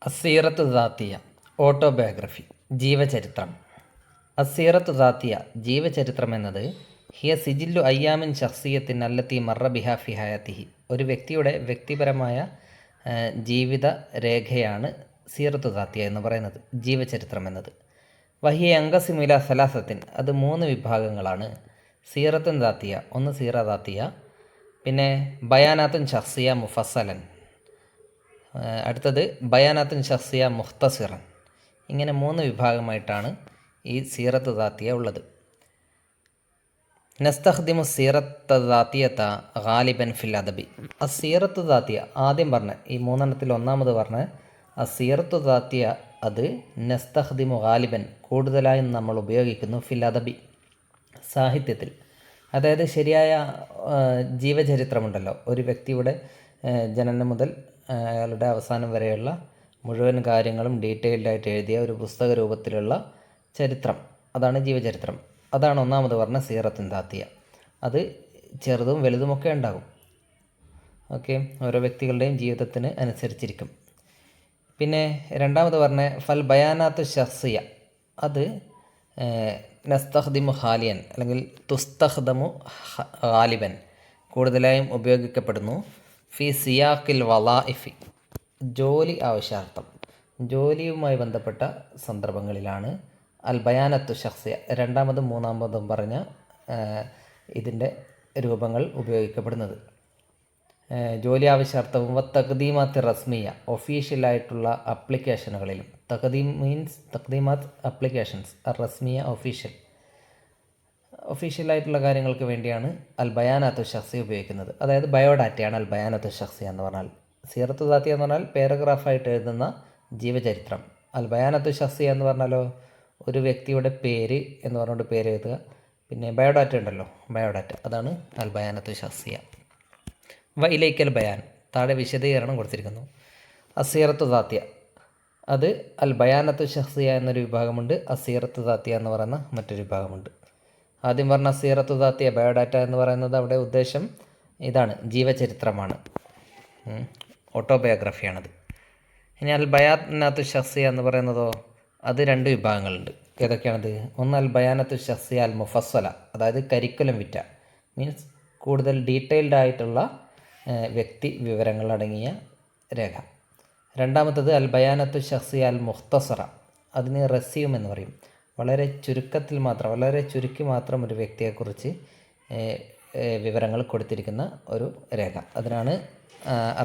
അസീറത്തു ദാത്തിയ autobiography ജീവചരിത്രം. അസീറത്തു ദാത്തിയ ജീവചരിത്രം എന്നത് ഹിയ സിജില്ലു അയ്യാമിൻ ഷഖ്സിയത്തിൻ അല്ലത്തി മറ ബിഹാ ഫി ഹയാത്തിഹി, ഒരു വ്യക്തിയുടെ വ്യക്തിപരമായ ജീവിത രേഖയാണ് സീറത്തു ദാത്തിയ എന്ന് പറയുന്നത്, ജീവചരിത്രം എന്നത്. വഹിയ അങ്കസിമുല സലാസത്തിൻ, അത് 3 വിഭാഗങ്ങളാണ്. സീറത്തുൻ ദാത്തിയ, ഒന്ന് സീറ ദാത്തിയ, പിന്നെ ബയാനാത്തുൻ ഷഖ്സിയ മുഫസ്സലൻ, അടുത്തത് ബയാനാത്തുൻ ഷഖ്സിയ മുഖ്തസിറൻ. ഇങ്ങനെ 3 വിഭാഗമായിട്ടാണ് ഈ സീറത്ത് ദാത്തിയ ഉള്ളത്. നസ്തഖ്ദിമു സീറത്ത് ദാത്തിയത ഗാലിബൻ ഫിൽ അദബി. സീറത്ത് ദാത്തിയ ആദ്യം പറഞ്ഞ ഈ 3 ഒന്നാമത് പറഞ്ഞ സീറത്ത് ദാത്തിയ, അത് നസ്തഖ്ദിമു ഗാലിബൻ കൂടുതലായും നമ്മൾ ഉപയോഗിക്കുന്നു ഫിൽ അദബി, സാഹിത്യത്തിൽ. അതായത് ശരിയായ ജീവചരിത്രമുണ്ടല്ലോ, ഒരു വ്യക്തിയുടെ ജനനം മുതൽ അയാളുടെ അവസാനം വരെയുള്ള മുഴുവൻ കാര്യങ്ങളും ഡീറ്റെയിൽഡായിട്ട് എഴുതിയ ഒരു പുസ്തക രൂപത്തിലുള്ള ചരിത്രം, അതാണ് ജീവചരിത്രം. അതാണ് ഒന്നാമത് പറഞ്ഞ സീറത്തുൻ ദാത്തിയ. അത് ചെറുതും വലുതുമൊക്കെ ഉണ്ടാകും. ഓക്കെ, ഓരോ വ്യക്തികളുടെയും ജീവിതത്തിന് അനുസരിച്ചിരിക്കും. പിന്നെ രണ്ടാമത് പറഞ്ഞ ഫൽ ബയാനാത്തു ഷഖ്സിയ, അത് നസ്തഖ്ദിമു ഹാലിയൻ അല്ലെങ്കിൽ തുസ്തഖ്ദമു ഗാലിബൻ, കൂടുതലായും ഉപയോഗിക്കപ്പെടുന്നു ഫി സിയാഖിൽ വലാഇഫി, ജോലി ആവശ്യാർത്ഥം, ജോലിയുമായി ബന്ധപ്പെട്ട സന്ദർഭങ്ങളിലാണ് അൽ ബയാനത്തു ഷഖ്സിയ, രണ്ടാമതും മൂന്നാമതും പറഞ്ഞ ഇതിൻ്റെ രൂപങ്ങൾ ഉപയോഗിക്കപ്പെടുന്നത്. ജോലി ആവശ്യാർത്ഥവും തഖ്ദീമാത്ത് റസ്മിയ, ഒഫീഷ്യലായിട്ടുള്ള അപ്ലിക്കേഷനുകളിലും. തഖ്ദീം മീൻസ് തഖ്ദീമാത്ത് അപ്ലിക്കേഷൻസ്, റസ്മിയ ഒഫീഷ്യലായിട്ടുള്ള കാര്യങ്ങൾക്ക് വേണ്ടിയാണ് അൽ ബയാനാത്തു ഷഖ്സിയ ഉപയോഗിക്കുന്നത്. അതായത് ബയോഡാറ്റയാണ് അൽ ബയാനാത്തു ഷഖ്സിയ എന്ന് പറഞ്ഞാൽ. സീറത്തു ദാത്തിയ എന്ന് പറഞ്ഞാൽ പാരഗ്രാഫായിട്ട് എഴുതുന്ന ജീവചരിത്രം. അൽ ബയാനാത്തു ഷഖ്സിയ എന്ന് പറഞ്ഞാലോ ഒരു വ്യക്തിയുടെ പേര് എന്ന് പറഞ്ഞുകൊണ്ട് പേര് എഴുതുക. പിന്നെ ബയോഡാറ്റ ഉണ്ടല്ലോ, ബയോഡാറ്റ, അതാണ് അൽ ബയാനാത്തു ഷഖ്സിയ. ഇലൈക്കൽ ബയാൻ, താഴെ വിശദീകരണം കൊടുത്തിരിക്കുന്നു. അസീറത്തു ദാത്തിയ, അത് അൽ ബയാനത്തു ഷഖ്സിയ എന്നൊരു വിഭാഗമുണ്ട്, അസീറത്തു ദാത്തിയ എന്ന് പറയുന്ന മറ്റൊരു വിഭാഗമുണ്ട്. ആദ്യം പറഞ്ഞ സീറത്തു ദാത്തിയ ബയോഡാറ്റ എന്ന് പറയുന്നത് അവിടെ ഉദ്ദേശം ഇതാണ്, ജീവചരിത്രമാണ്, ഓട്ടോബയോഗ്രഫിയാണത്. ഇനി അൽ ബയാനത്തു ഷഖ്സിയ എന്ന് പറയുന്നതോ അത് 2 വിഭാഗങ്ങളുണ്ട്. ഏതൊക്കെയാണത്? ഒന്ന് അൽ ബയാനത്തു ഷഖ്സിയ അൽ മുഫസ്സല, അതായത് കരിക്കുലം വിറ്റ, മീൻസ് കൂടുതൽ ഡീറ്റെയിൽഡ് ആയിട്ടുള്ള വ്യക്തി വിവരങ്ങൾ അടങ്ങിയ രേഖ. രണ്ടാമത്തത് അൽ ബയാനത്തു ഷഖ്സിയ അൽ മുഖ്തസറ, അതിന് റസ്യൂം എന്ന് പറയും. വളരെ ചുരുക്കത്തിൽ മാത്രം, വളരെ ചുരുക്കി മാത്രം ഒരു വ്യക്തിയെക്കുറിച്ച് വിവരങ്ങൾ കൊടുത്തിരിക്കുന്ന ഒരു രേഖ, അതിനാണ്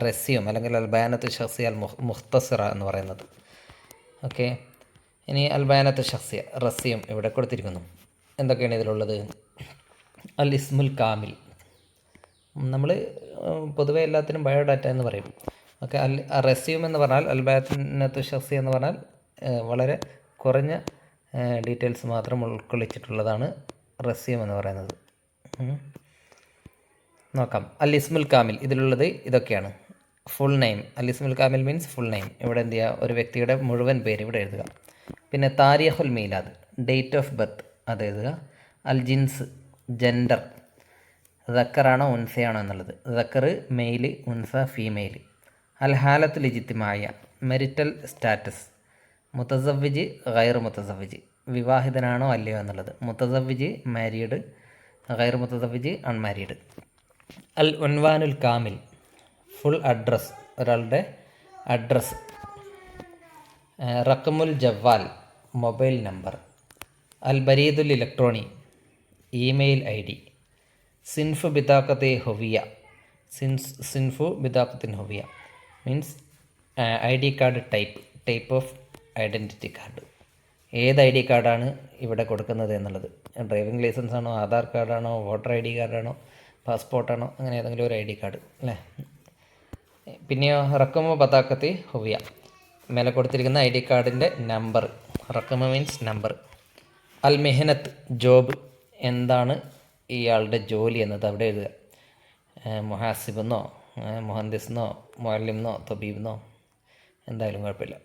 റസ്യൂം അല്ലെങ്കിൽ അൽ ബയാനത്തു ഷഖ്സിയ അൽ മുഖ്തസറ എന്ന് പറയുന്നത്. ഓക്കെ, ഇനി അൽ ബയാനത്തു ഷഖ്സിയ റസ്യൂം ഇവിടെ കൊടുത്തിരിക്കുന്നു. എന്തൊക്കെയാണ് ഇതിലുള്ളത്? അൽ ഇസ്മുൽ കാമിൽ, നമ്മൾ പൊതുവെ എല്ലാത്തിനും ബയോഡാറ്റ എന്ന് പറയും. ഓക്കെ, റസ്യൂം എന്ന് പറഞ്ഞാൽ അൽ ബയാനത്തു ഷഖ്സിയ എന്ന് പറഞ്ഞാൽ വളരെ കുറഞ്ഞ ഡീറ്റെയിൽസ് മാത്രം ഉൾക്കൊള്ളിച്ചിട്ടുള്ളതാണ് റസ്യൂം എന്ന് പറയുന്നത്. നോക്കാം. അൽ ഇസ്മുൽ കാമിൽ, ഇതിലുള്ളത് ഇതൊക്കെയാണ്. ഫുൾ നെയിം, അൽ ഇസ്മുൽ കാമിൽ മീൻസ് ഫുൾ നെയിം. ഇവിടെ എന്ത് ചെയ്യുക, ഒരു വ്യക്തിയുടെ മുഴുവൻ പേര് ഇവിടെ എഴുതുക. പിന്നെ താരിഖുൽ മീലാദ്, ഡേറ്റ് ഓഫ് ബർത്ത്, അത് എഴുതുക. അൽ ജിൻസ്, ജെൻഡർ, ദക്കറാണോ ഉൻസയാണോ എന്നുള്ളത്. ദക്കർ മെയിൽ, ഉൻസ ഫീമെയിൽ. അൽ ഹാലത്തുൽ ഇജ്തിമായ, മെരിറ്റൽ സ്റ്റാറ്റസ്. മുത്തസവ്വിജ് ഗൈർ മുത്തസവ്വിജ്, വിവാഹിതനാണോ അല്ലയോ എന്നുള്ളത്. മുത്തസവ്വിജ് മാരീഡ്, ഗൈർ മുത്തസവ്വിജ് അൺമാരീഡ്. അൽ ഉൻവാനുൽ കാമിൽ, ഫുൾ അഡ്രസ്, ഒരാളുടെ അഡ്രസ്സ്. റഖമുൽ ജവാൽ, മൊബൈൽ നമ്പർ. അൽ ബരീദുൽ ഇലക്ട്രോണി, ഇമെയിൽ ID. സിൻഫു ബിതാഖത്തെ ഹുവിയ, സിൻഫു ബിതാഖത്തിൻ ഹുവിയ means ID card type of identity card. ഏത് ID കാർഡാണ് ഇവിടെ കൊടുക്കുന്നത് എന്നുള്ളത്. ഡ്രൈവിംഗ് ലൈസൻസ് ആണോ, ആധാർ കാർഡാണോ, വോട്ടർ ID കാർഡാണോ, പാസ്പോർട്ടാണോ, അങ്ങനെ ഏതെങ്കിലും ഒരു ID കാർഡ് അല്ലേ. പിന്നെയോ റക്കമു ബതാക്കത്തി ഹുവിയ, മേലെ കൊടുത്തിരിക്കുന്ന ID കാർഡിൻ്റെ നമ്പർ. റക്കമ മീൻസ് നമ്പർ. അൽ മെഹനത്ത്, ജോബ്, എന്താണ് ഇയാളുടെ ജോലി എന്നത് അവിടെ എഴുതുക. മുഹാസിബെന്നോ മുഹന്ദിസെന്നോ മുഅല്ലിമെന്നോ തബീബെന്നോ എന്തായാലും കുഴപ്പമില്ല.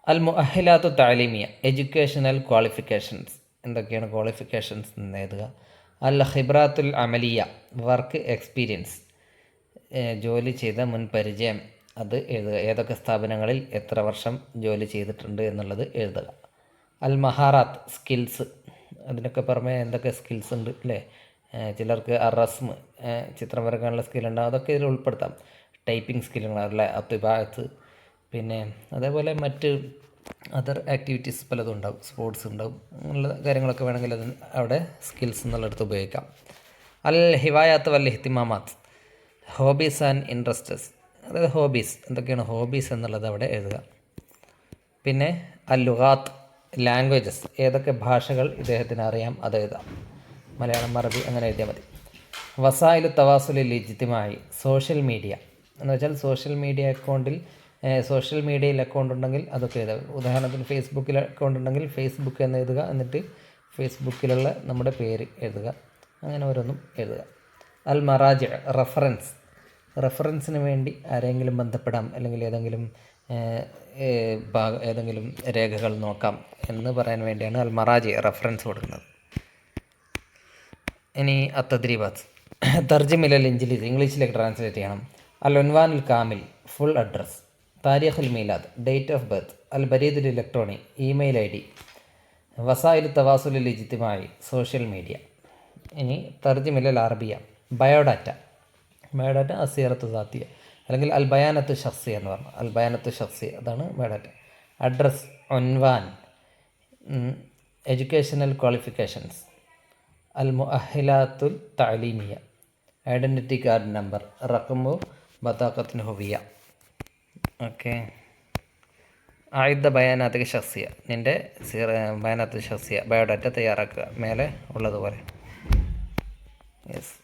അൽ മുഅഹിലാത്തു തഅലീമിയ, എഡ്യൂക്കേഷണൽ ക്വാളിഫിക്കേഷൻസ്, എന്തൊക്കെയാണ് ക്വാളിഫിക്കേഷൻസ് എന്ന് എഴുതുക. അൽ ഖിബ്രാത്തുൽ അമലിയ, വർക്ക് എക്സ്പീരിയൻസ്, ജോലി ചെയ്ത മുൻ പരിചയം. അത് എഴുതുക. ഏതൊക്കെ സ്ഥാപനങ്ങളിൽ എത്ര വർഷം ജോലി ചെയ്തിട്ടുണ്ട് എന്നുള്ളത് എഴുതുക. അൽ മഹാറാത്ത് സ്കിൽസ്, അതിനൊക്കെ പുറമെ എന്തൊക്കെ സ്കിൽസ് ഉണ്ട് അല്ലേ? ചിലർക്ക് റസ്മ് ചിത്രം വരക്കാനുള്ള സ്കില്ലുണ്ടാകും, അതൊക്കെ ഇതിൽ ഉൾപ്പെടുത്താം. ടൈപ്പിംഗ് സ്കില്ലുകളല്ലേ, അത്തിബാത്ത്, പിന്നെ അതേപോലെ മറ്റ് അതർ ആക്ടിവിറ്റീസ് പലതും ഉണ്ടാവും, സ്പോർട്സ് ഉണ്ടാവും, അങ്ങനെയുള്ള കാര്യങ്ങളൊക്കെ വേണമെങ്കിൽ അതിന് അവിടെ സ്കിൽസ് എന്നുള്ളിടത്ത് ഉപയോഗിക്കാം. അൽ ഹിവായാത്ത് വൽ ഇഹ്തിമാമാത്ത്, ഹോബീസ് ആൻഡ് ഇൻട്രസ്റ്റസ്, അതായത് ഹോബീസ് എന്തൊക്കെയാണ് ഹോബീസ് എന്നുള്ളത് അവിടെ എഴുതുക. പിന്നെ അൽ ലുഗാത്ത് ലാംഗ്വേജസ്, ഏതൊക്കെ ഭാഷകൾ ഇദ്ദേഹത്തിന് അറിയാം അത് എഴുതാം. മലയാളം, അറബി അങ്ങനെ എഴുതിയാൽ മതി. വസായിലു തവാസുലിൽ ഇജ്തിമായി, സോഷ്യൽ മീഡിയ എന്ന് വെച്ചാൽ സോഷ്യൽ മീഡിയയിൽ അക്കൗണ്ട് ഉണ്ടെങ്കിൽ അതൊക്കെ എഴുതുക. ഉദാഹരണത്തിന് ഫേസ്ബുക്കിൽ അക്കൗണ്ട് ഉണ്ടെങ്കിൽ ഫേസ്ബുക്ക് എന്ന് എഴുതുക, എന്നിട്ട് ഫേസ്ബുക്കിലുള്ള നമ്മുടെ പേര് എഴുതുക, അങ്ങനെ ഓരോന്നും എഴുതുക. അൽ മറാജി റെഫറൻസിന് വേണ്ടി ആരെങ്കിലും ബന്ധപ്പെടാം, അല്ലെങ്കിൽ ഏതെങ്കിലും രേഖകൾ നോക്കാം എന്ന് പറയാൻ വേണ്ടിയാണ് അൽ മറാജി റെഫറൻസ് കൊടുക്കുന്നത്. ഇനി അത്തദ്രീബാത്ത്, തർജിമിലൽ ഇംഗ്ലീഷിലേക്ക് ട്രാൻസ്ലേറ്റ് ചെയ്യണം. അൽ ഉൻവാനുൽ കാമിൽ ഫുൾ അഡ്രസ്, താരിഖുൽ മീലാദ് ഡേറ്റ് ഓഫ് ബർത്ത്, അൽ ബരീദുൽ ഇലക്ട്രോണിക് ഇമെയിൽ ID, വസായിലു തവാസുലിൽ ഇജ്തിമായി സോഷ്യൽ മീഡിയ. ഇനി തർജിമിലൽ അറബിയ ബയോഡാറ്റ അസീറത്തു ദാത്തിയ അല്ലെങ്കിൽ അൽ ബയാനത്തു ഷഖ്സിയ എന്ന് പറഞ്ഞു. അൽ ബയാനത്തു ഷഖ്സിയ അതാണ് ബയോഡാറ്റ. അഡ്രസ് ഉൻവാൻ, എഡ്യൂക്കേഷണൽ ക്വാളിഫിക്കേഷൻസ്, അൽ മുഅഹിലാത്തുൽ തഅലീമിയ, ഐഡൻറ്റിറ്റി കാർഡ് നമ്പർ, റഖമു ബതാഖത്തിന് ഹുവിയ. ഓക്കെ, ആയുധ ബയാനാത്ത് ഷഖ്സിയ, നിൻ്റെ ബയാനാത്ത് ഷഖ്സിയ ബയോഡാറ്റ തയ്യാറാക്കുക മേലെ ഉള്ളതുപോലെ. യെസ്.